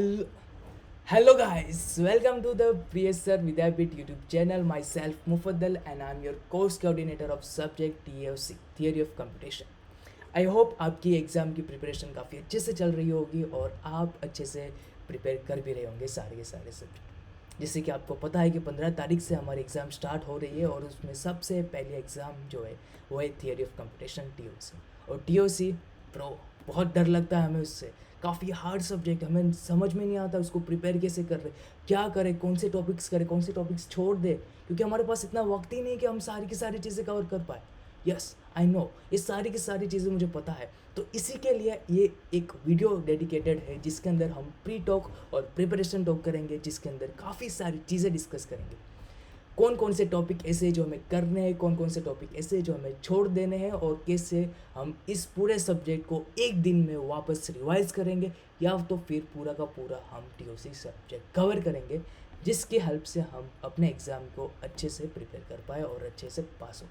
Hello guys, welcome to the PSR Vidyapit YouTube channel. Myself Mufaddal and I'm your course coordinator of subject TFC Theory of Computation. I hope आपकी exam की preparation काफ़ी अच्छे से चल रही होगी और आप अच्छे से प्रिपेयर कर भी रहे होंगे सारे के सारे सब्जेक्ट। जैसे कि आपको पता है कि 15 तारीख से हमारी एग्ज़ाम स्टार्ट हो रही है और उसमें सबसे पहले एग्ज़ाम जो है वो है थियरी ऑफ कंपटीशन TOC। और TOC प्रो बहुत डर लगता है हमें उससे, काफ़ी हार्ड सब्जेक्ट, हमें समझ में नहीं आता उसको प्रिपेयर कैसे कर रहे, क्या करें, कौन से टॉपिक्स करें, कौन से टॉपिक्स छोड़ दे, क्योंकि हमारे पास इतना वक्त ही नहीं कि हम सारी की सारी चीज़ें कवर कर पाए। यस आई नो, ये सारी की सारी चीज़ें मुझे पता है, तो इसी के लिए ये एक वीडियो डेडिकेटेड है जिसके अंदर हम प्री टॉक और प्रिपरेशन टॉक करेंगे, जिसके अंदर काफ़ी सारी चीज़ें डिस्कस करेंगे। कौन कौन से टॉपिक ऐसे जो हमें करने हैं, कौन कौन से टॉपिक ऐसे जो हमें छोड़ देने हैं और कैसे हम इस पूरे सब्जेक्ट को एक दिन में वापस रिवाइज करेंगे या तो फिर पूरा का पूरा हम TOC सब्जेक्ट कवर करेंगे, जिसकी हेल्प से हम अपने एग्ज़ाम को अच्छे से प्रिपेयर कर पाए और अच्छे से पास हो।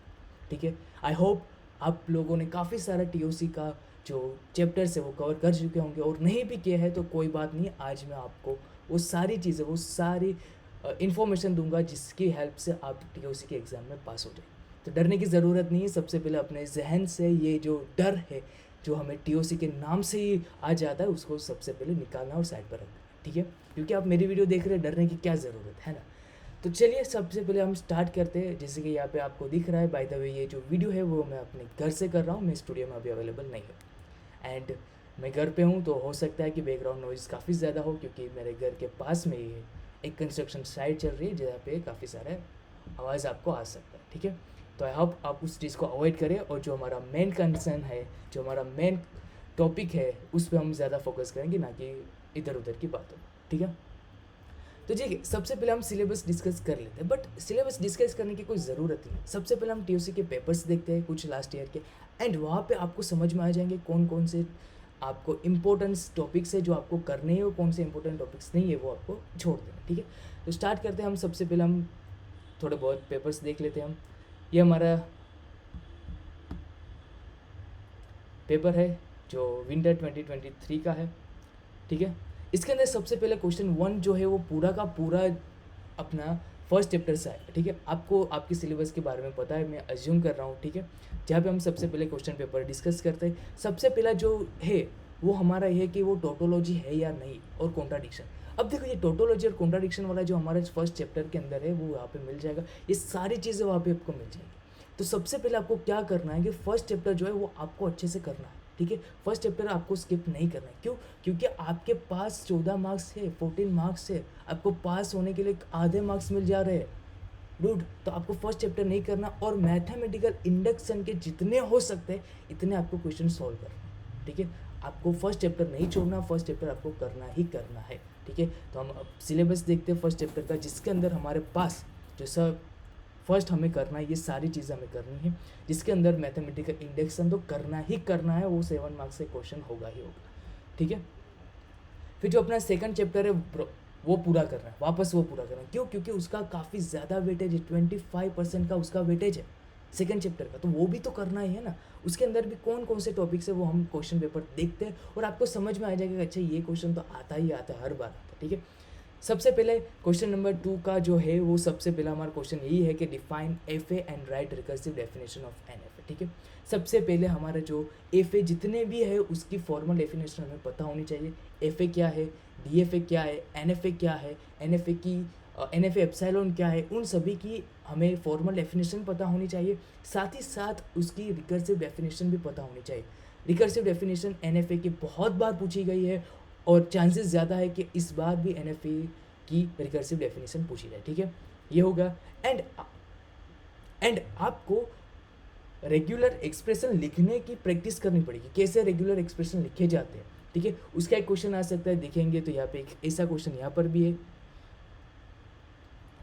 ठीक है, आई होप आप लोगों ने काफ़ी सारा TOC का जो चैप्टर्स है वो कवर कर चुके होंगे, और नहीं भी किया है तो कोई बात नहीं, आज मैं आपको वो सारी चीज़ें, वो सारी इन्फॉर्मेशन दूंगा जिसकी हेल्प से आप TOC के एग्ज़ाम में पास हो जाए। तो डरने की ज़रूरत नहीं है। सबसे पहले अपने जहन से ये जो डर है जो हमें TOC के नाम से ही आ जाता है, उसको सबसे पहले निकालना और साइड पर रखना। ठीक है, क्योंकि आप मेरी वीडियो देख रहे हैं, डरने की क्या ज़रूरत है ना। तो चलिए सबसे पहले हम स्टार्ट करते हैं। जैसे कि यहाँ पे आपको दिख रहा है, बाय द वे ये जो वीडियो है वो मैं अपने घर से कर रहा हूँ, मैं स्टूडियो में अभी अवेलेबल नहीं है एंड मैं घर पे हूँ, तो हो सकता है कि बैकग्राउंड नॉइज़ काफ़ी ज़्यादा हो, क्योंकि मेरे घर के पास में ही एक कंस्ट्रक्शन साइट चल रही है जहाँ पे काफ़ी सारे आवाज़ आपको आ सकता है। ठीक है, तो आई होप आप उस चीज़ को अवॉइड करें और जो हमारा मेन कंसर्न है, जो हमारा मेन टॉपिक है, उस पर हम ज़्यादा फोकस करेंगे, ना कि इधर उधर की बातों। ठीक है, तो ठीक, सबसे पहले हम सिलेबस डिस्कस कर लेते हैं, बट सिलेबस डिस्कस करने की कोई ज़रूरत नहीं। सबसे पहले हम TOC के पेपर्स देखते हैं कुछ लास्ट ईयर के, एंड वहाँ पे आपको समझ में आ जाएंगे कौन कौन से आपको इम्पोर्टेंस टॉपिक्स है जो आपको करने हैं और कौन से इंपॉर्टेंट टॉपिक्स नहीं है वो आपको छोड़ देना। ठीक है, तो स्टार्ट करते हैं हम। सबसे पहले हम थोड़े बहुत पेपर्स देख लेते हैं। हम ये हमारा पेपर है जो विंटर 2023 का है। ठीक है, इसके अंदर सबसे पहले क्वेश्चन 1 जो है वो पूरा का पूरा अपना फर्स्ट चैप्टर से आएगा। ठीक है, आपको आपके सिलेबस के बारे में पता है, मैं अज्यूम कर रहा हूँ। ठीक है, जहाँ पे हम सबसे पहले क्वेश्चन पेपर डिस्कस करते हैं, सबसे पहला जो है वो हमारा ये है कि वो टोटोलॉजी है या नहीं, और कॉन्ट्राडिक्शन। अब देखो, ये टोटोलॉजी और कॉन्ट्राडिक्शन वाला जो हमारे फर्स्ट चैप्टर के अंदर है वो यहाँ पे मिल जाएगा, ये सारी चीज़ें वहाँ पे आपको मिल जाएंगी। तो सबसे पहले आपको क्या करना है कि फर्स्ट चैप्टर जो है वो आपको अच्छे से करना है। ठीक है, फर्स्ट चैप्टर आपको स्किप नहीं करना है। क्यों? क्योंकि आपके पास 14 मार्क्स है, 14 मार्क्स है, आपको पास होने के लिए आधे मार्क्स मिल जा रहे हैं डूड। तो आपको फर्स्ट चैप्टर नहीं करना, और मैथमेटिकल इंडक्शन के जितने हो सकते हैं इतने आपको क्वेश्चन सॉल्व करना। ठीक है, आपको फर्स्ट चैप्टर नहीं छोड़ना, फर्स्ट चैप्टर आपको करना ही करना है। ठीक है, तो हम अब सिलेबस देखते हैं फर्स्ट चैप्टर का, जिसके अंदर हमारे पास जो सब फर्स्ट हमें करना है, ये सारी चीज़ें हमें करनी है, जिसके अंदर मैथमेटिकल इंडेक्शन तो करना ही करना है, वो 7 मार्क्स से क्वेश्चन होगा ही होगा। ठीक है, फिर जो अपना सेकंड चैप्टर है वो पूरा करना है, वापस वो पूरा करना है। क्यों? क्योंकि उसका काफ़ी ज़्यादा वेटेज है, 25% का उसका वेटेज है सेकंड चैप्टर का, तो वो भी तो करना ही है ना। उसके अंदर भी कौन कौन से टॉपिक्स है वो हम क्वेश्चन पेपर देखते हैं और आपको समझ में आ जाएगा कि अच्छा ये क्वेश्चन तो आता ही आता है, हर बार आता है। ठीक है, सबसे पहले क्वेश्चन नंबर 2 का जो है वो सबसे पहला हमारा क्वेश्चन यही है कि define FA and right recursive definition of NFA। ठीक है, सबसे पहले हमारा जो FA जितने भी है उसकी फॉर्मल डेफिनेशन हमें पता होनी चाहिए। FA क्या है, DFA क्या है, NFA क्या है, NFA की NFA एप्सिलॉन क्या है, उन सभी की हमें फॉर्मल डेफिनेशन पता होनी चाहिए। साथ ही साथ उसकी रिकर्सिव डेफिनेशन भी पता होनी चाहिए। रिकर्सिव डेफिनेशन NFA की बहुत बार पूछी गई है और चांसेस ज़्यादा है कि इस बार भी NFA की रिकर्सिव डेफिनेशन पूछी जाए। ठीक है, ये होगा। एंड आपको रेगुलर एक्सप्रेशन लिखने की प्रैक्टिस करनी पड़ेगी, कैसे रेगुलर एक्सप्रेशन लिखे जाते हैं। ठीक है, उसका एक क्वेश्चन आ सकता है, देखेंगे तो यहाँ पे एक ऐसा क्वेश्चन यहाँ पर भी है।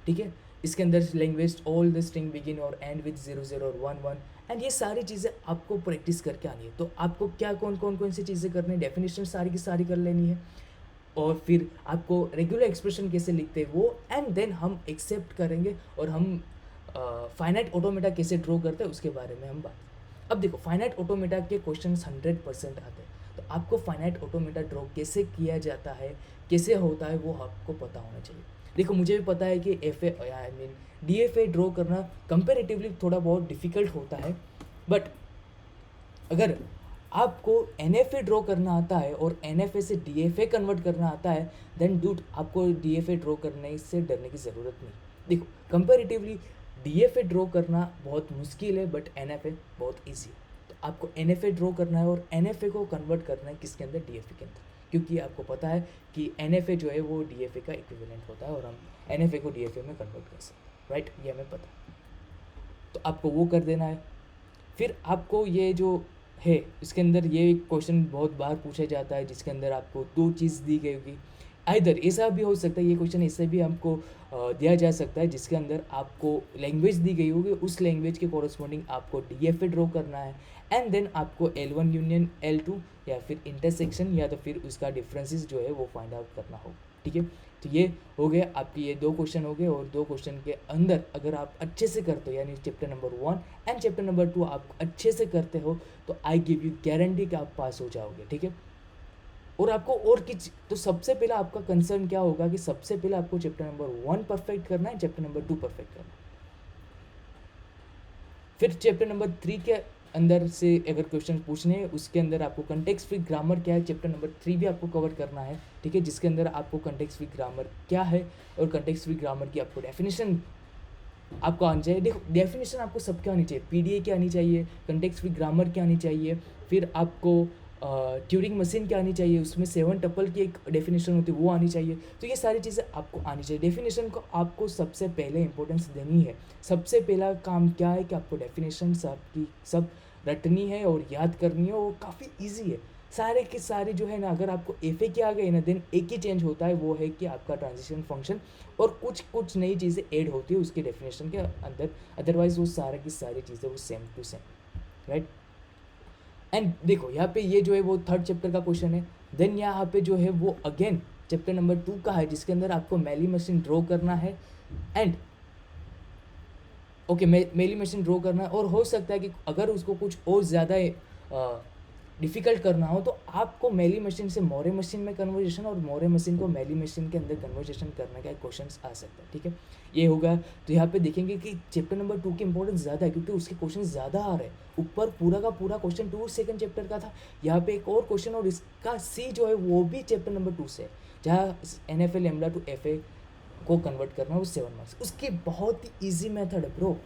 ठीक है, इसके अंदर language all the string begin और एंड विद 00 और 11, एंड ये सारी चीज़ें आपको प्रैक्टिस करके आनी है। तो आपको क्या कौन सी चीज़ें करनी है, डेफिनेशन सारी की सारी कर लेनी है, और फिर आपको रेगुलर एक्सप्रेशन कैसे लिखते हैं वो, एंड देन हम एक्सेप्ट करेंगे और हम फाइनाइट ऑटोमेटा कैसे ड्रॉ करते हैं उसके बारे में हम बात। अब देखो, फाइनाइट ऑटोमेटा के क्वेश्चन 100% आते हैं, तो आपको फाइनाइट ऑटोमेटा ड्रॉ कैसे किया जाता है, कैसे होता है, वो आपको पता होना चाहिए। देखो मुझे भी पता है कि DFA ड्रॉ करना कंपेरेटिवली थोड़ा बहुत डिफ़िकल्ट होता है, बट अगर आपको NFA ड्रॉ करना आता है और NFA से DFA कन्वर्ट करना आता है, देन डूड आपको DFA ड्रॉ करने से डरने की ज़रूरत नहीं। देखो कंपेरेटिवली DFA ड्रॉ करना बहुत मुश्किल है, बट NFA बहुत ईजी है। तो आपको NFA ड्रॉ करना है और NFA को कन्वर्ट करना है किसके अंदर, DFA के अंदर, क्योंकि आपको पता है कि NFA जो है वो DFA का इक्विवेलेंट होता है और हम NFA को DFA में कन्वर्ट कर सकते हैं, राइट, ये हमें पता है। तो आपको वो कर देना है। फिर आपको ये जो है इसके अंदर ये क्वेश्चन बहुत बार पूछा जाता है, जिसके अंदर आपको दो चीज़ दी गई होगी। आइदर ऐसा भी हो सकता है, ये क्वेश्चन इससे भी हमको दिया जा सकता है, जिसके अंदर आपको लैंग्वेज दी गई होगी, उस लैंग्वेज के कॉरस्पॉन्डिंग आपको DFA ड्रॉ करना है, एंड देन आपको L1 यूनियन L2 या फिर इंटरसेक्शन या तो फिर उसका डिफरेंसेस जो है वो फाइंड आउट करना होगा। ठीक है, तो ये हो गया आपके, ये दो क्वेश्चन हो गए, और दो क्वेश्चन के अंदर अगर आप अच्छे से करते हो, यानी chapter number 1 and chapter number 2 आप अच्छे से करते हो, तो आई गिव यू गारंटी कि आप पास हो जाओगे। ठीक है, और आपको और किस, तो सबसे पहला आपका कंसर्न क्या होगा कि सबसे पहले आपको चैप्टर नंबर 1 परफेक्ट करना है, चैप्टर नंबर 2 परफेक्ट करना है। फिर चैप्टर नंबर 3 के अंदर से अगर क्वेश्चन पूछने हैं, उसके अंदर आपको कंटेक्स्ट फ्री ग्रामर क्या है, चैप्टर नंबर 3 भी आपको कवर करना है। ठीक है, जिसके अंदर आपको कंटेक्स्ट फ्री ग्रामर क्या है और कंटेक्स्ट फ्री ग्रामर की आपको डेफिनेशन आपको आनी चाहिए। देखो डेफिनेशन आपको सबके आनी चाहिए, PDA की आनी चाहिए, कंटेक्स्ट फ्री ग्रामर की आनी चाहिए, फिर आपको ट्यूरिंग मशीन की आनी चाहिए, उसमें 7 टपल की एक डेफिनेशन होती है वो आनी चाहिए। तो ये सारी चीज़ें आपको आनी चाहिए। डेफिनेशन को आपको सबसे पहले इंपॉर्टेंस देनी है। सबसे पहला काम क्या है कि आपको डेफिनेशन आपकी सब रटनी है और याद करनी है, और काफ़ी ईजी है। सारे के सारे जो है ना, अगर आपको FA के आ गए ना, देन एक ही चेंज होता है, वो है कि आपका ट्रांजिशन फंक्शन और कुछ नई चीज़ें ऐड होती है उसके डेफिनेशन के अंदर, अदरवाइज वो सारे की सारी चीज़ें वो same to same, right. And देखो यहाँ पे ये जो है वो 3rd चैप्टर का क्वेश्चन है। देन यहाँ पे जो है वो अगेन चैप्टर नंबर 2 का है, जिसके अंदर आपको मेली मशीन ड्रॉ करना है, एंड ओके मेली मशीन ड्रॉ करना है, और हो सकता है कि अगर उसको कुछ और ज़्यादा डिफ़िकल्ट करना हो, तो आपको मेली मशीन से मोरे मशीन में कन्वर्जेशन और मोरे मशीन को मेली मशीन के अंदर कन्वर्जेशन करने का क्वेश्चंस आ सकता है। ठीक है, ये होगा। तो यहाँ पे देखेंगे कि चैप्टर नंबर 2 की इंपॉर्टेंस ज़्यादा है, क्योंकि उसके क्वेश्चन ज़्यादा आ रहे हैं। ऊपर पूरा का पूरा क्वेश्चन 2 सेकंड चैप्टर का था, यहाँ पे एक और क्वेश्चन, और इसका C जो है वो भी चैप्टर नंबर 2 से है, जहाँ NFA लैम्बडा टू FA को कन्वर्ट करना है वो 7 मार्क्स। उसकी बहुत ही ईजी मेथड है ब्रो।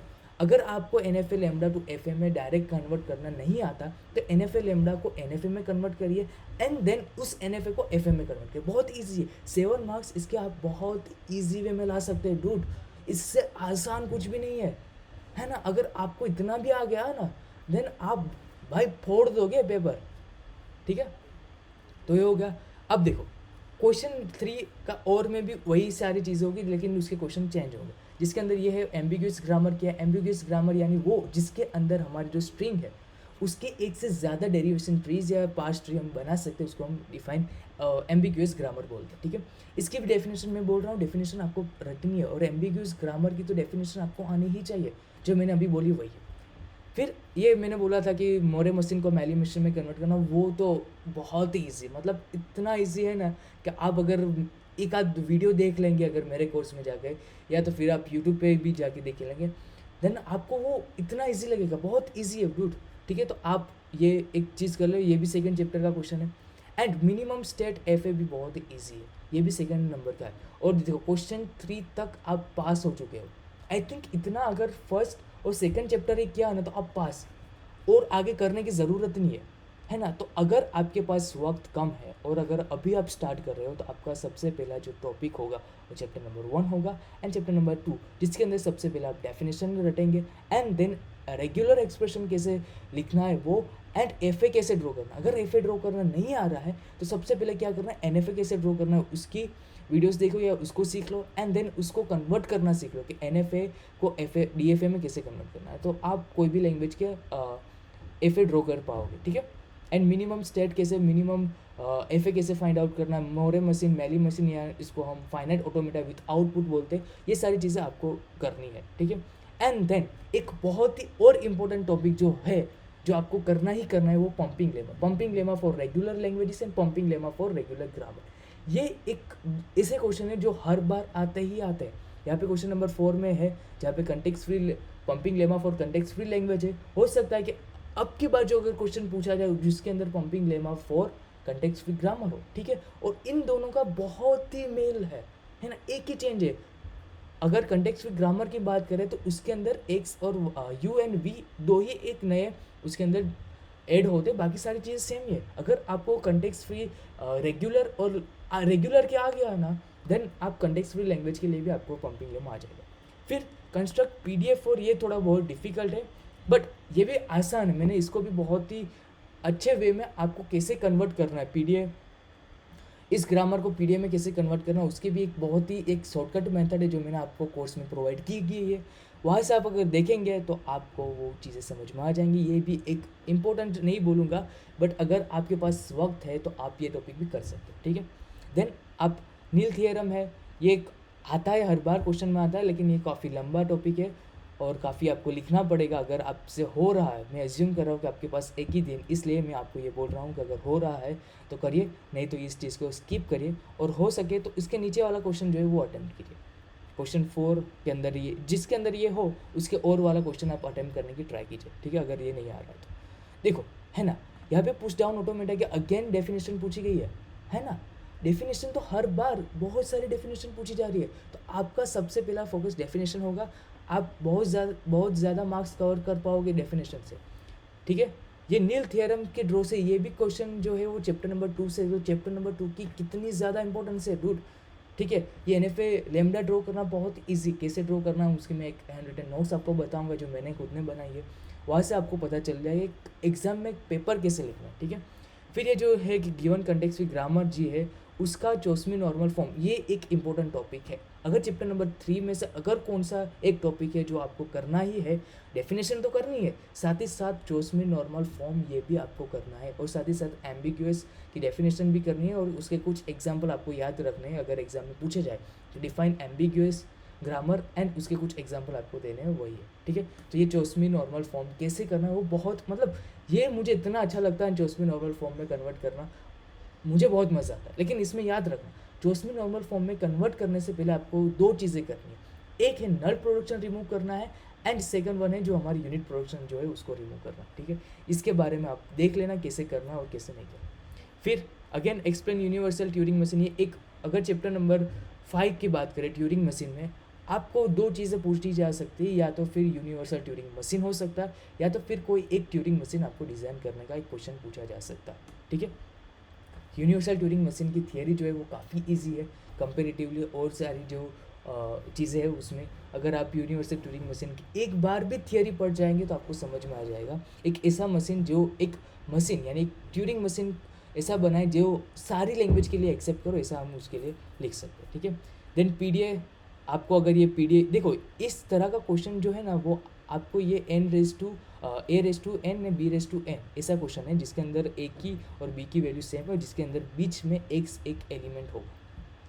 अगर आपको NFA लैम्बडा टू FA में डायरेक्ट कन्वर्ट करना नहीं आता, तो NFA लैम्बडा को NFA में कन्वर्ट करिए, एंड देन उस NFA को FA में कन्वर्ट करिए। बहुत ईजी है, 7 मार्क्स इसके आप बहुत ईजी वे में ला सकते हैं डूड। इससे आसान कुछ भी नहीं है ना। अगर आपको इतना भी आ गया ना, देन आप भाई फोड़ दोगे पेपर। ठीक है, तो ये हो गया। अब देखो क्वेश्चन 3 का और में भी वही सारी चीज़ें होगी, लेकिन उसके क्वेश्चन चेंज होंगे, जिसके अंदर ये है एम्बिग्यूअस ग्रामर क्या है। एम्बिग्यूअस ग्रामर यानी वो जिसके अंदर हमारी जो स्ट्रिंग है उसके एक से ज़्यादा डेरिवेशन ट्रीज या पार्स ट्री हम बना सकते हैं, उसको हम डिफाइन एम्बिग्यूअस ग्रामर बोलते हैं। ठीक है, इसकी भी डेफिनेशन मैं बोल रहा हूँ, डेफिनेशन आपको रटनी है, और एम्बिग्यूअस ग्रामर की तो डेफिनेशन आपको आनी ही चाहिए, जो मैंने अभी बोली वही है। फिर ये मैंने बोला था कि मोरे मशीन को मेली मशीन में कन्वर्ट करना, वो तो बहुत ही ईजी, मतलब इतना ईजी है ना कि आप अगर एक आध वीडियो देख लेंगे अगर मेरे कोर्स में जाके, या तो फिर आप यूट्यूब पे भी जाके देख लेंगे, देन आपको वो इतना ईजी लगेगा, बहुत ईजी है ब्रूट। ठीक है, तो आप ये एक चीज़ कर लो, ये भी सेकंड चैप्टर का क्वेश्चन है। एंड मिनिमम स्टेट FA भी बहुत ही ईजी है, ये भी सेकंड नंबर का है। और देखो क्वेश्चन 3 तक आप पास हो चुके हो, आई थिंक इतना अगर फर्स्ट और सेकंड चैप्टर ही किया ना, तो आप पास, और आगे करने की ज़रूरत नहीं है ना। तो अगर आपके पास वक्त कम है और अगर अभी आप स्टार्ट कर रहे हो, तो आपका सबसे पहला जो टॉपिक होगा वो चैप्टर नंबर 1 होगा, एंड चैप्टर नंबर 2 जिसके अंदर सबसे पहले आप डेफिनेशन रटेंगे, एंड देन रेगुलर एक्सप्रेशन कैसे लिखना है वो, एंड FA कैसे ड्रॉ करना। अगर FA ड्रॉ करना नहीं आ रहा है, तो सबसे पहले क्या करना है, NFA कैसे ड्रॉ करना है उसकी वीडियोस देखो या उसको सीख लो, एंड देन उसको कन्वर्ट करना सीख लो कि NFA को DFA में कैसे कन्वर्ट करना है, तो आप कोई भी लैंग्वेज के FA ड्रॉ कर पाओगे। ठीक है, एंड मिनिमम स्टेट कैसे, मिनिमम FA कैसे फाइंड आउट करना है, मोरे मशीन, मेली मशीन, या इसको हम फाइनाइट ऑटोमेटा विथ आउटपुट बोलते हैं, ये सारी चीज़ें आपको करनी है। ठीक है, एंड देन एक बहुत ही और इम्पोर्टेंट टॉपिक जो है, वो है कंटेक्स्ट फ्री ग्रामर। ठीक है, जो आपको करना ही करना है वो pumping lemma for regular languages and pumping lemma for regular grammar. ये एक ऐसे क्वेश्चन है जो हर बार आते ही आते हैं। यहाँ पे क्वेश्चन नंबर 4 में है जहाँ पे context free pumping lemma for context free language है। हो सकता है कि अब की बार जो अगर क्वेश्चन पूछा जाए जिसके अंदर pumping lemma for context free grammar हो, ठीक है, और इन दोनों का बहुत ही मेल है ना, एक ही चेंज है। अगर कंटेक्स्ट फ्री ग्रामर की बात करें तो उसके अंदर एक्स और यू एंड वी दो ही एक नए उसके अंदर ऐड होते, बाकी सारी चीज़ें सेम ही है। अगर आपको कंटेक्स्ट फ्री रेगुलर और रेगुलर के आ गया ना, देन आप कंटेक्स्ट फ्री लैंग्वेज के लिए भी आपको पंपिंग लेमा आ जाएगा। फिर कंस्ट्रक्ट पीडीएफ, और ये थोड़ा बहुत डिफिकल्ट है बट ये भी आसान है। मैंने इसको भी बहुत ही अच्छे वे में आपको कैसे कन्वर्ट करना है पीडीएफ, इस ग्रामर को पीडीएफ में कैसे कन्वर्ट करना है, उसकी भी एक बहुत ही एक शॉर्टकट मेथड है जो मैंने आपको कोर्स में प्रोवाइड की गई है। वहाँ से आप अगर देखेंगे तो आपको वो चीज़ें समझ में आ जाएंगी। ये भी एक इम्पोर्टेंट नहीं बोलूँगा बट अगर आपके पास वक्त है तो आप ये टॉपिक भी कर सकते हैं, ठीक है। देन आप नील थियरम है, ये एक आता है हर बार क्वेश्चन में आता है, लेकिन ये काफ़ी लंबा टॉपिक है और काफ़ी आपको लिखना पड़ेगा। अगर आपसे हो रहा है, मैं एज्यूम कर रहा हूँ कि आपके पास एक ही दिन, इसलिए मैं आपको ये बोल रहा हूँ कि अगर हो रहा है तो करिए, नहीं तो इस चीज़ को स्किप करिए, और हो सके तो इसके नीचे वाला क्वेश्चन जो है वो अटेम्प्ट कीजिए। क्वेश्चन 4 के अंदर ये, जिसके अंदर ये हो उसके और वाला क्वेश्चन आप अटेम्प्ट करने की ट्राई कीजिए, ठीक है, अगर ये नहीं आ रहा तो। देखो है ना, यहाँ पे पुश डाउन ऑटोमेटा की अगेन डेफिनेशन पूछी गई है ना। डेफिनेशन तो हर बार बहुत सारी डेफिनेशन पूछी जा रही है, तो आपका सबसे पहला फोकस डेफिनेशन होगा। आप बहुत ज़्यादा मार्क्स कवर कर पाओगे डेफिनेशन से, ठीक है। ये नील थियरम के ड्रॉ से ये भी क्वेश्चन जो है वो चैप्टर नंबर 2 से, तो चैप्टर नंबर 2 की कितनी ज़्यादा इंपॉर्टेंस है डूड, ठीक है। ये एनएफए लेमडा ड्रॉ करना बहुत ईजी, कैसे ड्रॉ करना है उसकी मैं एक हैंड रिटन नोट्स आपको बताऊंगा जो मैंने खुद ने बनाई है, वहाँ से आपको पता चल जाएगा एग्जाम में पेपर कैसे लिखना है, ठीक है। फिर ये जो है कि गिवन कंटेक्स्ट विद ग्रामर जी है, उसका चोस्मी नॉर्मल फॉर्म, ये एक इम्पोर्टेंट टॉपिक है। अगर चैप्टर नंबर 3 में से अगर कौन सा एक टॉपिक है जो आपको करना ही है, डेफिनेशन तो करनी है, साथ ही साथ चोस्मी नॉर्मल फॉर्म ये भी आपको करना है, और साथ ही साथ एम्बिग्यूअस की डेफिनेशन भी करनी है, और उसके कुछ एग्जाम्पल आपको याद रखने हैं अगर एग्जाम में पूछे जाए तो डिफाइन एम्बिग्यूअस ग्रामर एंड उसके कुछ एग्जाम्पल आपको देने हैं, वही है, ठीक है। तो ये चोस्मी नॉर्मल फॉर्म कैसे करना है वो बहुत, मतलब ये मुझे इतना अच्छा लगता है चोस्मी नॉर्मल फॉर्म में कन्वर्ट करना, मुझे बहुत मज़ा आता है। लेकिन इसमें याद रखना, चोस्मी नॉर्मल फॉर्म में कन्वर्ट करने से पहले आपको 2 चीज़ें करनी है। एक है नल प्रोडक्शन रिमूव करना है, एंड सेकंड वन है जो हमारी यूनिट प्रोडक्शन जो है उसको रिमूव करना, ठीक है। इसके बारे में आप देख लेना कैसे करना और कैसे नहीं करना। फिर again explain universal Turing machine, ये एक, अगर चैप्टर नंबर 5 की बात करें ट्यूरिंग मशीन में, आपको 2 चीज़ें पूछी जा सकती है, या तो फिर यूनिवर्सल ट्यूरिंग मशीन हो सकता है, या तो फिर कोई एक ट्यूरिंग मशीन आपको डिज़ाइन करने का एक क्वेश्चन पूछा जा सकता है, ठीक है। यूनिवर्सल ट्यूरिंग मशीन की थियरी जो है वो काफ़ी इजी है कंपेरेटिवली, और सारी जो चीज़ें हैं उसमें अगर आप यूनिवर्सल ट्यूरिंग मशीन की एक बार भी थियरी पढ़ जाएंगे तो आपको समझ में आ जाएगा। एक ऐसा मशीन जो एक मशीन यानी ट्यूरिंग मशीन ऐसा बनाए जो सारी लैंग्वेज के लिए एक्सेप्ट करो, ऐसा हम उसके लिए लिख सकते हैं, ठीक है। देन पीडीए, आपको अगर ये पीडीए देखो, इस तरह का क्वेश्चन जो है ना वो आपको ये a/n b/n ऐसा क्वेश्चन है जिसके अंदर a की और b की वैल्यू सेम है, जिसके अंदर बीच में x एक एलिमेंट होगा,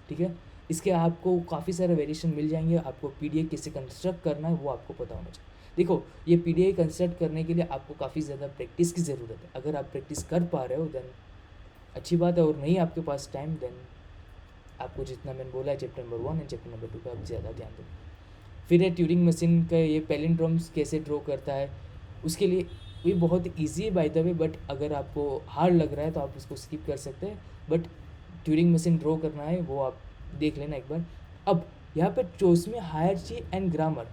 ठीक है। इसके आपको काफ़ी सारे वेरिएशन मिल जाएंगे। आपको पीडीए कैसे कंस्ट्रक्ट करना है वो आपको पता होना चाहिए। देखो ये पीडीए कंस्ट्रक्ट करने के लिए आपको काफ़ी ज़्यादा प्रैक्टिस की ज़रूरत है। अगर आप प्रैक्टिस कर पा रहे हो देन अच्छी बात है, और नहीं आपके पास टाइम, देन आपको जितना मैंने बोला है chapter number 1 and chapter number 2 का आप ज़्यादा ध्यान दो। फिर है ट्यूरिंग मशीन का ये पैलिंड्रोम्स कैसे ड्रॉ करता है, उसके लिए ये बहुत ईजी है बाय द वे, बट अगर आपको हार्ड लग रहा है तो आप उसको स्किप कर सकते हैं, बट ट्यूरिंग मशीन ड्रॉ करना है वो आप देख लेना एक बार। अब यहाँ पे चॉइस में हायरार्ची एंड ग्रामर,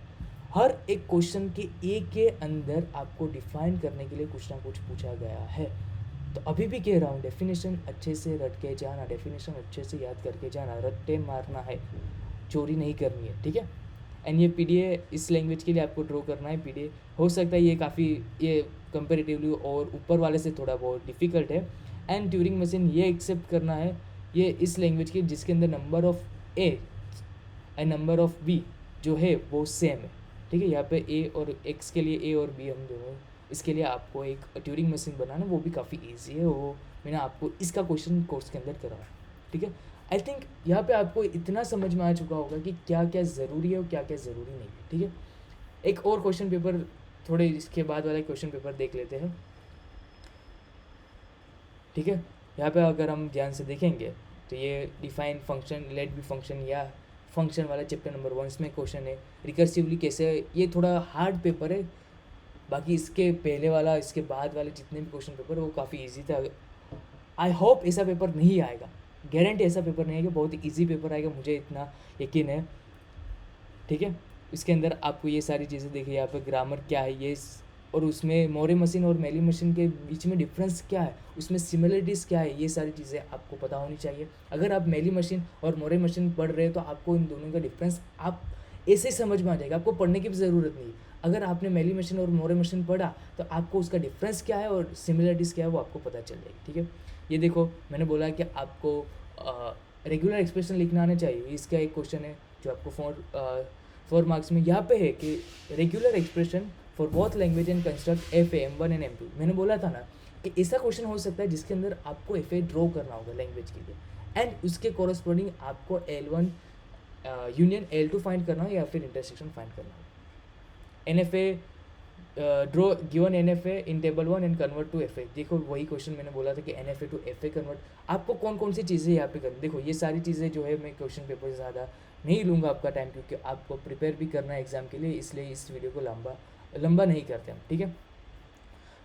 हर एक क्वेश्चन के ए के अंदर आपको डिफाइन करने के लिए कुछ ना कुछ पूछा गया है। तो अभी भी कह रहा हूँ डेफिनेशन अच्छे से रट के जाना, डेफिनेशन अच्छे से याद करके जाना, रट्टे मारना है, चोरी नहीं करनी है, ठीक है। एंड ये पीडीए इस लैंग्वेज के लिए आपको ड्रॉ करना है। पीडीए हो सकता है ये काफ़ी, ये कंपेरेटिवली और ऊपर वाले से थोड़ा बहुत डिफ़िकल्ट है। एंड ट्यूरिंग मशीन ये एक्सेप्ट करना है ये इस लैंग्वेज की जिसके अंदर number of A and number of B जो है वो सेम है, ठीक है। यहाँ पे ए और एक्स के लिए ए और बी हम दोनों, इसके लिए आपको एक ट्यूरिंग मशीन बनाना, वो भी काफ़ी ईजी है, वो मैंने आपको इसका क्वेश्चन कोर्स के अंदर कराया, ठीक है। आई थिंक यहाँ पे आपको इतना समझ में आ चुका होगा कि क्या क्या ज़रूरी है और क्या क्या ज़रूरी नहीं है, ठीक है। एक और क्वेश्चन पेपर, थोड़े इसके बाद वाला क्वेश्चन पेपर देख लेते हैं। ठीक है। यहाँ पे अगर हम ध्यान से देखेंगे तो ये define function, let be function या फंक्शन वाला चैप्टर नंबर 1 इसमें क्वेश्चन है। रिकर्सिवली कैसे, ये थोड़ा हार्ड पेपर है, बाकी इसके पहले वाला इसके बाद वाले जितने भी क्वेश्चन पेपर वो काफ़ी इजी था। आई होप ऐसा पेपर नहीं आएगा, गारंटी ऐसा पेपर नहीं आएगा, बहुत ईजी पेपर आएगा, मुझे इतना यकीन है। ठीक है, इसके अंदर आपको ये सारी चीज़ें देखिए, यहाँ पे ग्रामर क्या है ये और उसमें मोरे मशीन और मेली मशीन के बीच में डिफरेंस क्या है, उसमें सिमिलरिटीज़ क्या है, ये सारी चीज़ें आपको पता होनी चाहिए। अगर आप मेली मशीन और मोरे मशीन पढ़ रहे हो तो आपको इन दोनों का डिफरेंस आप ऐसे ही समझ में आ जाएगा, आपको पढ़ने की भी ज़रूरत नहीं। अगर आपने मेली मशीन और मोरे मशीन पढ़ा तो आपको उसका डिफरेंस क्या है और सिमिलरिटीज़ क्या है वो आपको पता चल जाएगी। ठीक है, ये देखो मैंने बोला कि आपको रेगुलर एक्सप्रेशन लिखना आना चाहिए, इसका एक क्वेश्चन है जो आपको 4 मार्क्स में यहाँ पे है कि regular expression for both language and construct F A M1 and M2। मैंने बोला था ना कि ऐसा क्वेश्चन हो सकता है जिसके अंदर आपको एफ ए ड्रॉ करना होगा लैंग्वेज के लिए एंड उसके कोरस्पॉन्डिंग आपको L1 यूनियन L2 फाइंड करना हो या फिर इंटरसेक्शन फाइंड करना हो। N F A draw given N F A in table 1 and convert to F A. देखो वही क्वेश्चन मैंने बोला था कि N F A to F A convert, आपको कौन कौन सी चीज़ें यहाँ पे करनी। देखो ये सारी चीज़ें जो है मैं क्वेश्चन पेपर से ज़्यादा नहीं लूँगा आपका टाइम, क्योंकि आपको प्रिपेयर भी करना है एग्ज़ाम के लिए, इसलिए इस वीडियो को लंबा नहीं करते हम। ठीक है,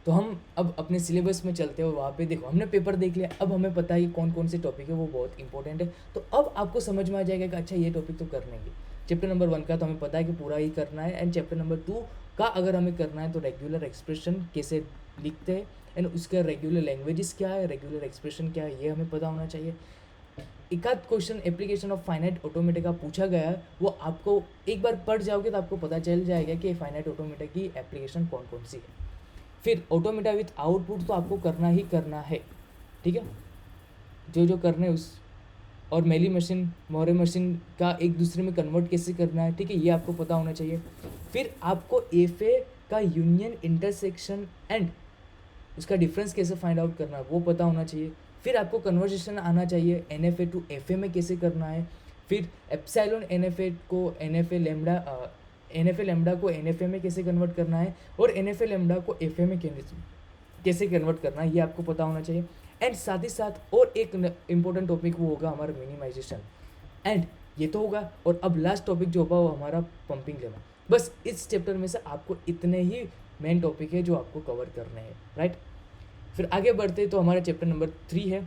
तो हम अब अपने सिलेबस में चलते हैं और वहाँ पे देखो हमने पेपर देख लिया, अब हमें पता है कि कौन कौन से टॉपिक है वो बहुत इंपॉर्टेंट है। तो अब आपको समझ में आ जाएगा कि अच्छा ये टॉपिक तो करने ही। चैप्टर नंबर 1 का तो हमें पता है कि पूरा ही करना है, एंड चैप्टर नंबर 2 का अगर हमें करना है तो रेगुलर एक्सप्रेशन कैसे लिखते हैं एंड उसका रेगुलर लैंग्वेजेस क्या है, रेगुलर एक्सप्रेशन क्या है, ये हमें पता होना चाहिए। एक आध question application of finite automata का पूछा गया है, वो आपको एक बार पढ़ जाओगे तो आपको पता चल जाएगा कि फाइनाइट ऑटोमेटा की एप्लीकेशन कौन कौन सी है। फिर ऑटोमेटा विथ आउटपुट तो आपको करना ही करना है। ठीक है, जो जो करना है उस, और मेली मशीन मोरे मशीन का एक दूसरे में कन्वर्ट कैसे करना है, ठीक है, ये आपको पता होना चाहिए। फिर आपको एफ ए का यूनियन इंटरसेक्शन एंड उसका डिफरेंस कैसे फाइंड आउट करना है वो पता होना चाहिए। फिर आपको कन्वर्जेशन आना चाहिए N F A to F A में कैसे करना है। फिर एप्सिलॉन एन एफ ए को एन एफ ए लेमडा को एन एफ ए में कैसे कन्वर्ट करना है और एन एफ ए लेमडा को एफ ए में कैसे कन्वर्ट करना है, ये आपको पता होना चाहिए। एंड साथ ही साथ और एक इम्पोर्टेंट टॉपिक वो होगा हमारा मिनिमाइजेशन, एंड ये तो होगा। और अब लास्ट टॉपिक जो होगा वो हमारा पंपिंग लेमा। बस इस चैप्टर में से आपको इतने ही मेन टॉपिक है जो आपको कवर करने हैं, राइट। फिर आगे बढ़ते तो हमारा चैप्टर नंबर 3 है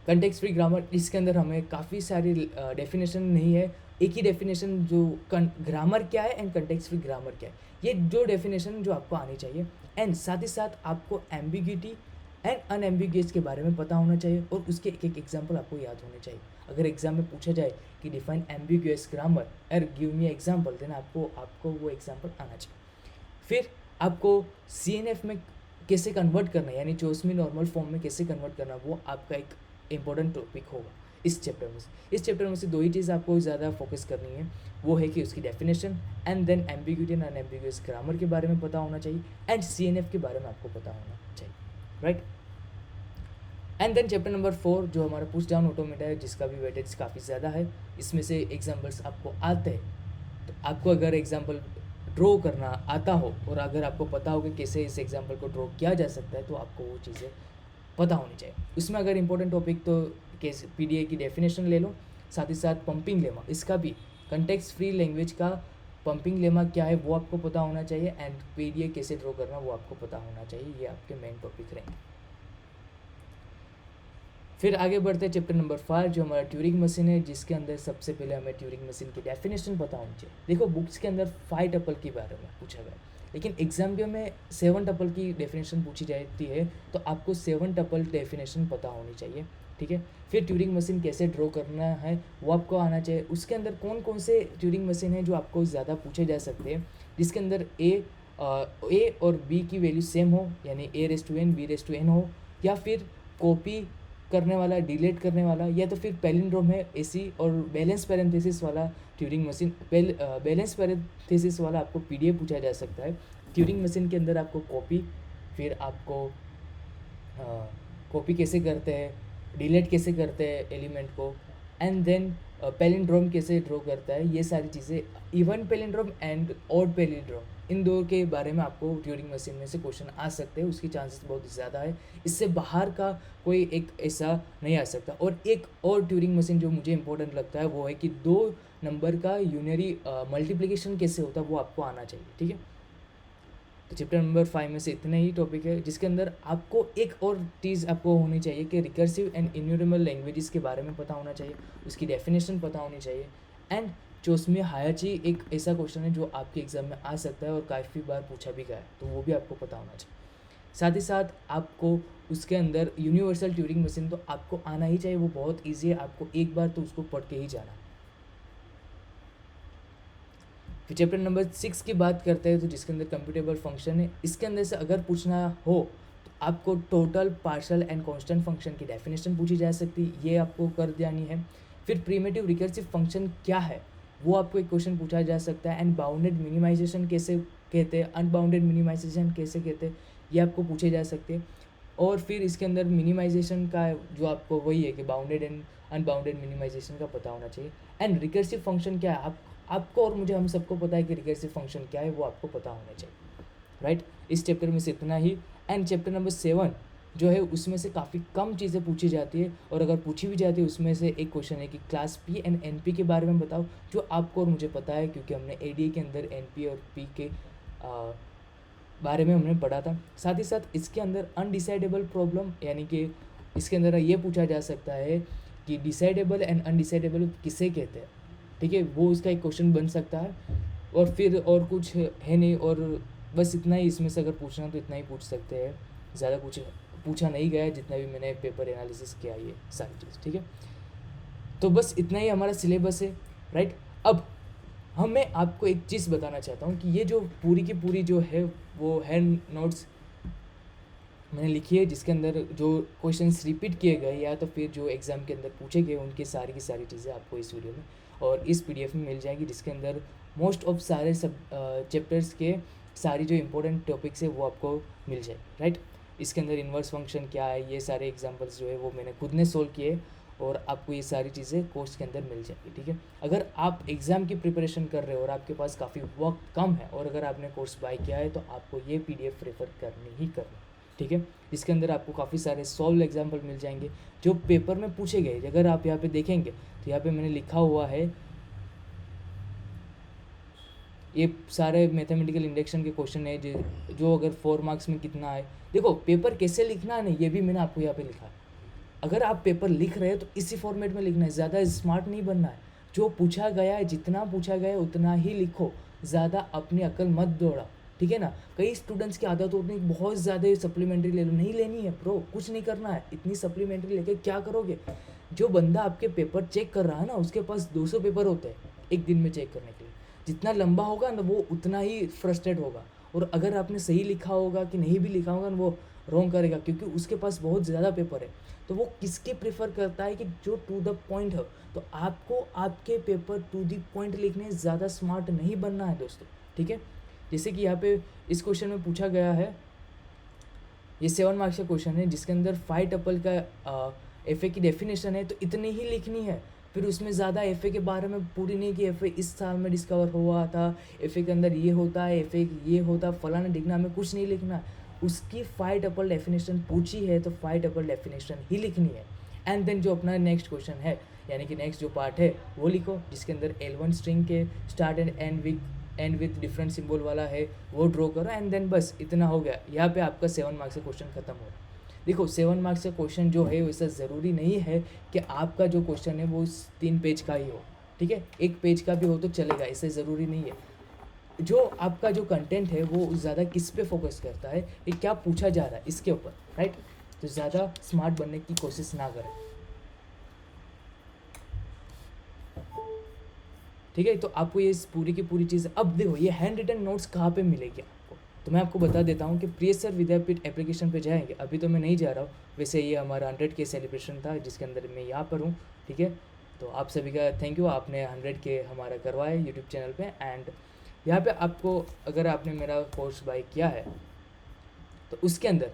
कंटेक्स्ट फ्री ग्रामर। इसके अंदर हमें काफ़ी सारी डेफिनेशन नहीं है, एक ही डेफिनेशन जो ग्रामर क्या है एंड कंटेक्स्ट फ्री ग्रामर क्या है, ये जो डेफिनेशन जो आपको आनी चाहिए। एंड साथ ही साथ आपको एम्बिग्यूटी एंड अनएम्बिग्यूस के बारे में पता होना चाहिए और उसके एक एक एग्जाम्पल आपको याद होने चाहिए। अगर एग्जाम में पूछा जाए कि डिफाइन एम्बिग्यूस ग्रामर और गिव मी एग्जाम्पल, देन आपको वो एग्जाम्पल आना चाहिए। फिर आपको CNF में कैसे कन्वर्ट करना है, यानी चोस्मी नॉर्मल फॉर्म में कैसे कन्वर्ट करना, वो आपका एक इम्पोर्टेंट टॉपिक होगा इस चैप्टर में से। इस चैप्टर में से दो ही चीज़ आपको ज़्यादा फोकस करनी है, वो है कि उसकी definition and then ambiguity and unambiguous grammar के बारे में पता होना चाहिए एंड CNF के बारे में आपको पता होना चाहिए, right. And then chapter number 4 जो हमारा पुश डाउन ऑटोमेटा है, जिसका भी वेटेज काफ़ी ज़्यादा है, इसमें से एग्जाम्पल्स आपको आते हैं। तो आपको अगर एग्जाम्पल ड्रॉ करना आता हो और अगर आपको पता हो कि कैसे इस एग्जाम्पल को ड्रॉ किया जा सकता है, तो आपको वो चीज़ें पता होनी चाहिए। उसमें अगर इंपॉर्टेंट टॉपिक तो कैसे PDA की डेफिनेशन ले लो, साथ ही साथ पंपिंग लेमा, इसका भी कंटेक्स्ट फ्री लैंग्वेज का पंपिंग लेमा क्या है वो आपको पता होना चाहिए एंड PDA कैसे ड्रॉ करना वो आपको पता होना चाहिए। ये आपके मेन टॉपिक रहेंगे। फिर आगे बढ़ते हैं चैप्टर नंबर 5 जो हमारा ट्यूरिंग मशीन है, जिसके अंदर सबसे पहले हमें ट्यूरिंग मशीन की डेफिनेशन पता होनी चाहिए। देखो बुक्स के अंदर 5 टपल के बारे में पूछा गया, लेकिन एग्जाम में 7 टपल की डेफिनेशन पूछी जाती है, तो आपको 7 टपल डेफिनेशन पता होनी चाहिए, ठीक है। फिर ट्यूरिंग मशीन कैसे ड्रॉ करना है वो आपको आना चाहिए। उसके अंदर कौन कौन से ट्यूरिंग मशीन है जो आपको ज़्यादा पूछे जा सकते हैं, जिसके अंदर ए और बी की वैल्यू सेम हो, यानी A⁻n B⁻n हो, या फिर कॉपी करने वाला, डिलीट करने वाला, या तो फिर पैलिंड्रोम है AC और बैलेंस पैरेंथेसिस वाला ट्यूरिंग मशीन। बैलेंस पैरेंथेसिस वाला आपको PDA पूछा जा सकता है। ट्यूरिंग मशीन के अंदर आपको कॉपी, फिर आपको कॉपी कैसे करते हैं, डिलीट कैसे करते हैं एलिमेंट को, एंड देन पैलिंड्रोम कैसे ड्रॉ करता है, ये सारी चीज़ें, even palindrome and odd palindrome, इन दो के बारे में आपको ट्यूरिंग मशीन में से क्वेश्चन आ सकते हैं, उसकी चांसेस बहुत ज़्यादा है। इससे बाहर का कोई एक ऐसा नहीं आ सकता। और एक और ट्यूरिंग मशीन जो मुझे इंपॉर्टेंट लगता है वो है कि 2 नंबर का यूनरी मल्टीप्लिकेशन कैसे होता है वो आपको आना चाहिए, ठीक है। तो चैप्टर नंबर 5 में से इतने ही टॉपिक है, जिसके अंदर आपको एक और चीज़ आपको होनी चाहिए कि रिकर्सिव एंड इन्यूमरेबल लैंग्वेजेस के बारे में पता होना चाहिए, उसकी डेफिनेशन पता होनी चाहिए। एंड जो उसमें हायरची एक ऐसा क्वेश्चन है जो आपके एग्जाम में आ सकता है और काफ़ी बार पूछा भी गया है, तो वो भी आपको पता होना चाहिए। साथ ही साथ आपको उसके अंदर यूनिवर्सल ट्यूरिंग मशीन तो आपको आना ही चाहिए, वो बहुत ईजी है, आपको एक बार तो उसको पढ़ के ही जाना है। फिर चैप्टर नंबर 6 की बात करते हैं, तो जिसके अंदर कंप्यूटेबल फंक्शन है। इसके अंदर से अगर पूछना हो तो आपको total, partial and constant function की डेफिनेशन पूछी जा सकती है, ये आपको कर देनी है। फिर प्रीमेटिव रिकर्सिव फंक्शन क्या है वो आपको एक क्वेश्चन पूछा जा सकता है। एंड बाउंडेड मिनिमाइजेशन कैसे कहते हैं, अनबाउंडेड मिनिमाइजेशन कैसे कहते हैं, ये आपको पूछे जा सकते हैं। और फिर इसके अंदर मिनिमाइजेशन का जो आपको वही है कि बाउंडेड एंड अनबाउंडेड मिनिमाइजेशन का पता होना चाहिए। एंड रिकर्सिव फंक्शन क्या है, आपको और मुझे, हम सबको पता है कि रिकर्सिव फंक्शन क्या है, वो आपको पता होना चाहिए, राइट। इस चैप्टर में से इतना ही। एंड चैप्टर नंबर 7 जो है उसमें से काफ़ी कम चीज़ें पूछी जाती है, और अगर पूछी भी जाती है उसमें से एक क्वेश्चन है कि class P and N P के बारे में बताओ, जो आपको और मुझे पता है क्योंकि हमने एडीए के अंदर एन पी और पी के बारे में हमने पढ़ा था। साथ ही साथ इसके अंदर अनडिसाइडेबल प्रॉब्लम, यानी कि इसके अंदर ये पूछा जा सकता है कि डिसाइडेबल एंड अनडिसाइडेबल किसे कहते हैं, ठीक है, वो उसका एक क्वेश्चन बन सकता है। और फिर और कुछ है नहीं, और बस इतना ही इसमें से अगर पूछना तो इतना ही पूछ सकते हैं, ज़्यादा कुछ पूछा नहीं गया है, जितना भी मैंने पेपर एनालिसिस किया ये सारी चीज़, ठीक है। तो बस इतना ही हमारा सिलेबस है, राइट। अब मैं आपको एक चीज़ बताना चाहता हूँ कि ये जो पूरी की पूरी जो है वो हैंड नोट्स मैंने लिखी है, जिसके अंदर जो क्वेश्चंस रिपीट किए गए या तो फिर जो एग्ज़ाम के अंदर पूछे गए उनकी सारी की सारी चीज़ें आपको इस वीडियो में और इस पीडीएफ में मिल जाएगी, जिसके अंदर मोस्ट ऑफ सारे सब चैप्टर्स के सारी जो इंपॉर्टेंट टॉपिक्स है वो आपको मिल जाए, राइट। इसके अंदर इन्वर्स फंक्शन क्या है, ये सारे एग्जाम्पल्स जो है वो मैंने खुद ने सोल्व किए, और आपको ये सारी चीज़ें कोर्स के अंदर मिल जाएगी, ठीक है। अगर आप एग्ज़ाम की प्रिपरेशन कर रहे हो और आपके पास काफ़ी वक्त कम है, और अगर आपने कोर्स बाय किया है, तो आपको ये पीडीएफ रेफर करनी ही करनी, ठीक है। इसके अंदर आपको काफ़ी सारे सॉल्व एग्जाम्पल मिल जाएंगे जो पेपर में पूछे गए। अगर आप यहाँ पे देखेंगे तो यहाँ पे मैंने लिखा हुआ है, ये सारे मैथमेटिकल इंडक्शन के क्वेश्चन है जो अगर 4 मार्क्स में कितना है। देखो पेपर कैसे लिखना है ना, ये भी मैंने आपको यहाँ पे लिखा है। अगर आप पेपर लिख रहे हो तो इसी फॉर्मेट में लिखना है, ज़्यादा स्मार्ट नहीं बनना है। जो पूछा गया है, जितना पूछा गया है उतना ही लिखो, ज़्यादा अपनी अकल मत दौड़ा, ठीक है ना। कई स्टूडेंट्स की आदत होती है कि बहुत ज़्यादा सप्लीमेंट्री ले लो, नहीं लेनी है ब्रो, कुछ नहीं करना है। इतनी सप्लीमेंट्री लेके क्या करोगे। जो बंदा आपके पेपर चेक कर रहा है ना, उसके पास 200 पेपर होते हैं एक दिन में चेक करने के लिए। जितना लंबा होगा ना वो उतना ही फ्रस्ट्रेट होगा, और अगर आपने सही लिखा होगा कि नहीं भी लिखा होगा ना, वो रॉन्ग करेगा, क्योंकि उसके पास बहुत ज़्यादा पेपर है। तो वो किसके प्रेफर करता है कि जो टू द पॉइंट है। तो आपको आपके पेपर टू द पॉइंट लिखने, ज़्यादा स्मार्ट नहीं बनना है दोस्तों, ठीक है। जैसे कि यहाँ पे इस क्वेश्चन में पूछा गया है, ये 7 मार्क्स का क्वेश्चन है, जिसके अंदर 5 टपल का एफ की डेफिनेशन है, तो इतनी ही लिखनी है। फिर उसमें ज़्यादा एफ के बारे में पूरी नहीं कि एफ इस साल में डिस्कवर हुआ था, एफ के अंदर ये होता है, एफ ये होता, फलाना डिगना में कुछ नहीं लिखना। उसकी 5 टपल डेफिनेशन पूछी है तो 5 टपल डेफिनेशन ही लिखनी है। एंड देन जो अपना नेक्स्ट क्वेश्चन है, यानी कि नेक्स्ट जो पार्ट है वो लिखो, जिसके अंदर L1 स्ट्रिंग के start and and with different symbol वाला है, वो ड्रॉ करो। एंड देन बस इतना हो गया। यहाँ पे आपका 7 मार्क्स का क्वेश्चन खत्म हो रहा है। देखो 7 मार्क्स का क्वेश्चन जो है वैसा ज़रूरी नहीं है कि आपका जो क्वेश्चन है वो 3 पेज का ही हो, ठीक है। 1 पेज का भी हो तो चलेगा, इससे ज़रूरी नहीं है। जो आपका जो कंटेंट है वो ज़्यादा किस पे फोकस करता है, ये क्या पूछा जा रहा है इसके ऊपर, राइट। तो ज़्यादा स्मार्ट बनने की कोशिश ना करें, ठीक है। तो आपको ये पूरी की पूरी चीज़, अब देखो ये हैंड रिटन नोट्स कहाँ पे मिलेगी आपको, तो मैं आपको बता देता हूँ कि प्रियसर विद्यापीठ एप्लीकेशन पे जाएंगे। अभी तो मैं नहीं जा रहा हूँ, वैसे ये हमारा 100K सेलिब्रेशन था जिसके अंदर मैं यहाँ पर हूँ, ठीक है। तो आप सभी का थैंक यू, आपने 100K हमारा करवाया यूट्यूब चैनल पे। एंड यहाँ पे आपको, अगर आपने मेरा कोर्स बाय किया है तो उसके अंदर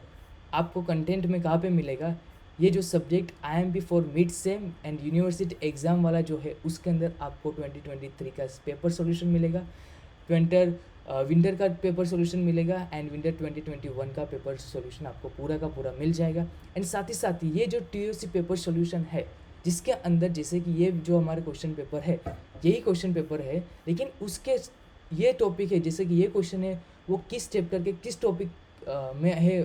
आपको कंटेंट में कहाँ पे मिलेगा, ये जो subject IMP for mid sem and university exam वाला जो है उसके अंदर आपको 2023 का पेपर सॉल्यूशन मिलेगा, विंटर का पेपर सॉल्यूशन मिलेगा एंड विंटर 2021 का पेपर सॉल्यूशन आपको पूरा का पूरा मिल जाएगा। एंड साथ ही ये जो TOC पेपर सॉल्यूशन है जिसके अंदर जैसे कि ये जो हमारे क्वेश्चन पेपर है यही क्वेश्चन पेपर है, लेकिन उसके ये टॉपिक है जैसे कि ये क्वेश्चन है वो किस चैप्टर के किस टॉपिक में है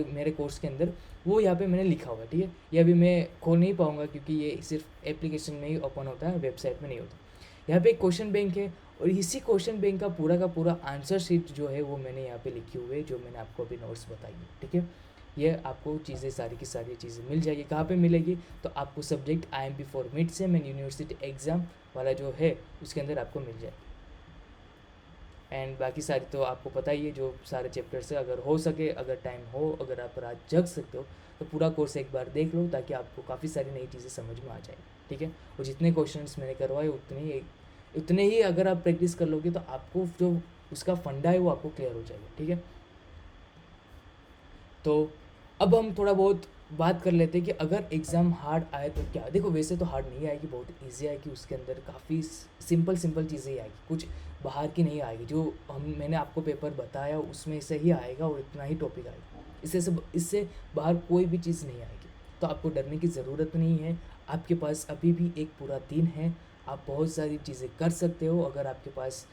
मेरे कोर्स के अंदर, वो यहाँ पे मैंने लिखा हुआ है। ठीक है, ये अभी मैं खोल नहीं पाऊँगा क्योंकि ये सिर्फ एप्लीकेशन में ही ओपन होता है, वेबसाइट में नहीं होता। यहाँ पे एक क्वेश्चन बैंक है और इसी क्वेश्चन बैंक का पूरा आंसर शीट जो है वो मैंने यहाँ पे लिखी हुई है, जो मैंने आपको अभी नोट्स बताई है। ठीक है, ये आपको चीज़ें सारी की सारी चीज़ें मिल जाएगी। कहाँ पे मिलेगी? तो आपको subject IMP for mid sem and university exam वाला जो है उसके अंदर आपको मिल जाएगी। एंड बाकी सारी तो आपको पता ही है, जो सारे चैप्टर्स है, अगर हो सके, अगर टाइम हो, अगर आप रात जग सकते हो तो पूरा कोर्स एक बार देख लो ताकि आपको काफ़ी सारी नई चीज़ें समझ में आ जाए। ठीक है, और जितने क्वेश्चंस मैंने करवाए उतने ही अगर आप प्रैक्टिस कर लोगे तो आपको जो उसका फंडा है वो आपको क्लियर हो जाएगा। ठीक है, तो अब हम थोड़ा बहुत बात कर लेते हैं कि अगर एग्ज़ाम हार्ड आए तो क्या। देखो वैसे तो हार्ड नहीं आएगी, बहुत इजी आएगी, उसके अंदर काफ़ी सिंपल चीज़ें ही आएगी, कुछ बाहर की नहीं आएगी। जो मैंने आपको पेपर बताया उसमें से ही आएगा और इतना ही टॉपिक आएगा, इससे बाहर कोई भी चीज़ नहीं आएगी। तो आपको डरने की ज़रूरत नहीं है, आपके पास अभी भी एक पूरा दिन है, आप बहुत सारी चीज़ें कर सकते हो अगर आपके पास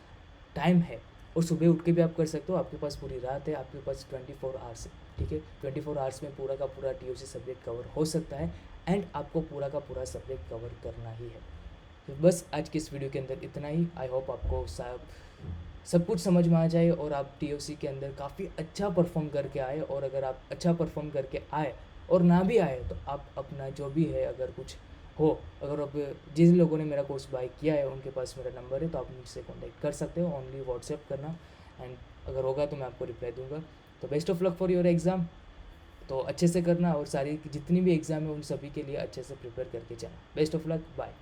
टाइम है, और सुबह उठ के भी आप कर सकते हो। आपके पास पूरी रात है, आपके पास 24 आवर्स है। ठीक है, 24 आवर्स में पूरा का पूरा TOC सब्जेक्ट कवर हो सकता है एंड आपको पूरा का पूरा सब्जेक्ट कवर करना ही है। तो बस आज की इस वीडियो के अंदर इतना ही। आई होप आपको सब कुछ समझ में आ जाए और आप TOC के अंदर काफ़ी अच्छा परफॉर्म करके आए। और अगर आप अच्छा परफॉर्म करके आए और ना भी आए तो आप अपना जो भी है, अगर कुछ हो, अगर आप जिन लोगों ने मेरा कोर्स बाय किया है उनके पास मेरा नंबर है तो आप मुझसे कॉन्टैक्ट कर सकते हो। ओनली व्हाट्सएप करना एंड अगर होगा तो मैं आपको रिप्लाई दूंगा। तो best of luck for your exam. तो अच्छे से करना और सारी जितनी भी एग्ज़ाम है उन सभी के लिए अच्छे से प्रिपेयर करके जाना। Best of luck, bye.